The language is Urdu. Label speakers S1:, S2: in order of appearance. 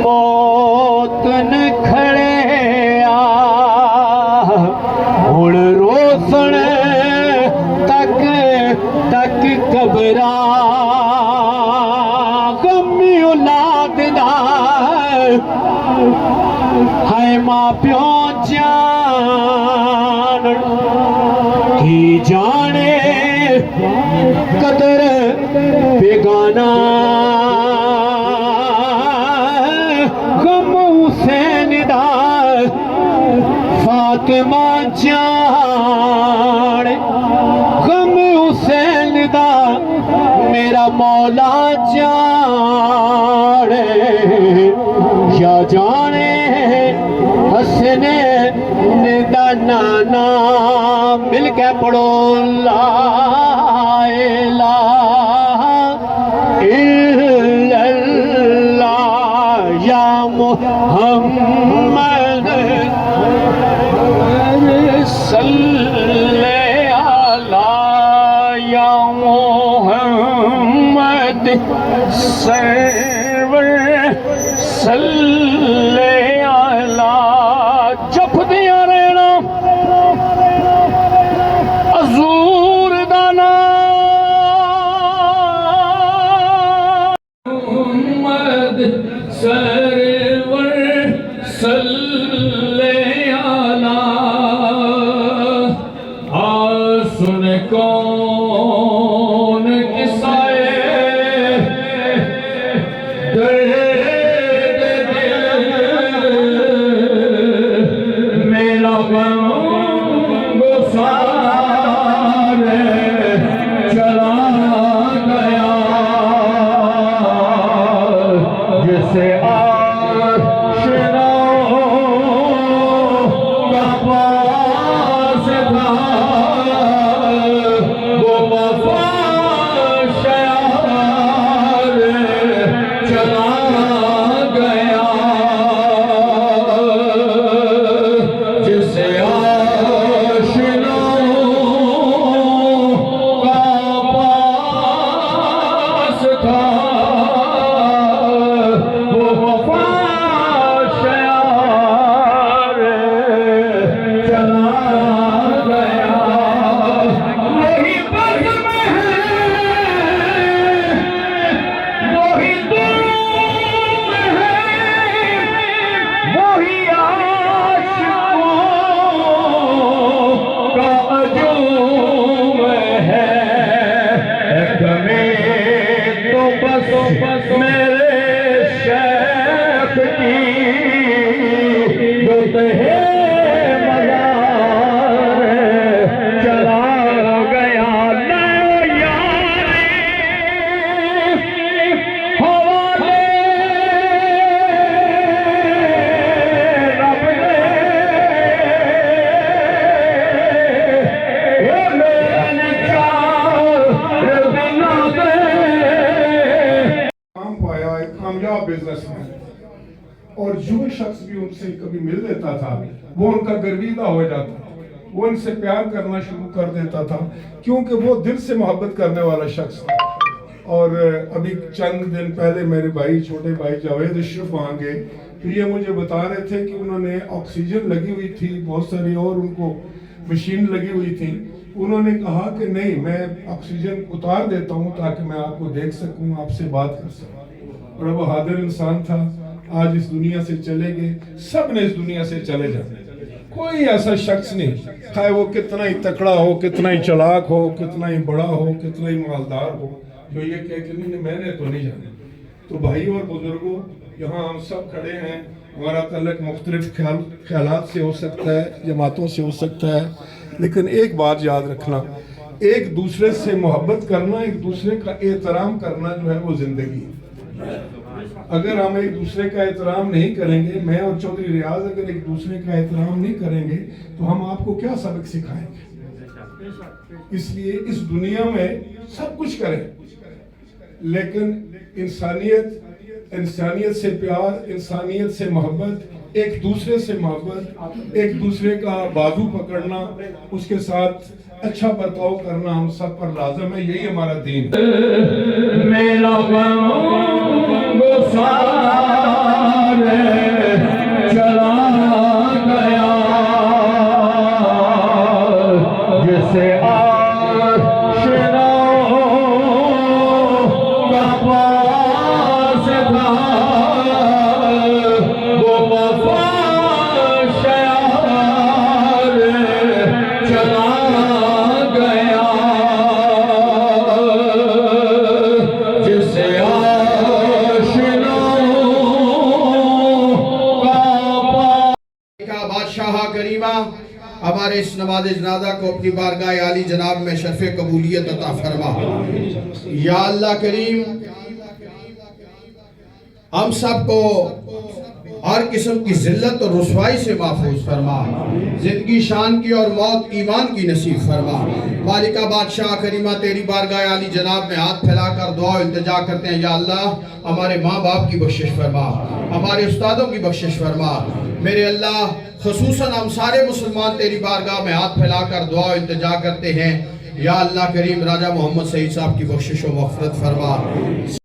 S1: موتن کھڑے ہن روسن تک تک قبراں غمی اولاد دا ہے ماں پیو جان کی جانے قدر بیگانہ غم حسین دا فاطمہ جان غم حسین دا میرا مولا جان یا جانے حسنین دا نانا مل کے پڑھو لا الہ الا اللہ یا محمد صلی علی یا محمد سرور صلی علی جپ دیا رہنا حضور دانا محمد سرور صلی علی آسن کون کسائے میرا گسار چلا گیا جسے آشنا کا پاس تھا وہ وفا شیار چلا گیا جسے آشنا کا پاس تھا وہ وفا شیار چلا گیا وہی بس میں ہے وہی دل میں ہے وہی عاشقوں کا ہجوم ہے کمی تو بس میرے شیخ کی جو تہے مزار چلا گیا لا یاری حوالے رب نے چار بنا دے
S2: کام پایا ایک کامیاب بزنس مین اور جو شخص بھی ان سے کبھی مل لیتا تھا وہ ان کا گرویدہ ہو جاتا وہ ان سے پیار کرنا شروع کر دیتا تھا کیونکہ وہ دل سے محبت کرنے والا شخص تھا اور ابھی چند دن پہلے میرے بھائی چھوٹے بھائی جاوید اشرف وہاں گئے تو یہ مجھے بتا رہے تھے کہ انہوں نے آکسیجن لگی ہوئی تھی بہت ساری اور ان کو مشین لگی ہوئی تھی انہوں نے کہا کہ نہیں میں آکسیجن اتار دیتا ہوں تاکہ میں آپ کو دیکھ سکوں آپ سے بات کر سکوں بڑا بہادر انسان تھا آج اس دنیا سے چلے گئے سب نے اس دنیا سے چلے جانا کوئی ایسا شخص نہیں خواہ وہ کتنا ہی تکڑا ہو کتنا ہی چلاک ہو کتنا ہی بڑا ہو کتنا ہی مالدار ہو جو یہ کہے کہ نہیں میں نے تو نہیں جانا تو بھائی اور بزرگوں یہاں ہم سب کھڑے ہیں ہمارا تعلق مختلف خیالات سے ہو سکتا ہے جماعتوں سے ہو سکتا ہے لیکن ایک بات یاد رکھنا ایک دوسرے سے محبت کرنا ایک دوسرے کا احترام کرنا جو ہے وہ زندگی ہے اگر ہم ایک دوسرے کا احترام نہیں کریں گے میں اور چودھری ریاض اگر ایک دوسرے کا احترام نہیں کریں گے تو ہم آپ کو کیا سبق سکھائیں گے اس لیے اس دنیا میں سب کچھ کریں لیکن انسانیت سے پیار انسانیت سے محبت ایک دوسرے سے محبت ایک دوسرے کا بازو پکڑنا اس کے ساتھ اچھا برتاؤ کرنا ہم سب پر لازم ہے یہی ہمارا دین ہے
S3: کریمہ ہمارے اس نماز جنازہ کو اپنی بارگاہ عالی جناب میں شرف قبولیت عطا فرما۔ یا اللہ کریم ہم سب کو ہر قسم کی ذلت اور رسوائی سے محفوظ فرما، زندگی شان کی اور موت ایمان کی نصیب فرما۔ مالکہ بادشاہ کریمہ تیری بارگاہ عالی جناب میں ہاتھ پھیلا کر دعا و التجا کرتے ہیں، یا اللہ ہمارے ماں باپ کی بخشش فرما، ہمارے استادوں کی بخشش فرما۔ میرے اللہ خصوصاً ہم سارے مسلمان تیری بارگاہ میں ہاتھ پھیلا کر دعا و التجا کرتے ہیں، یا اللہ کریم راجہ محمد سعید صاحب کی بخشش و مغفرت فرما۔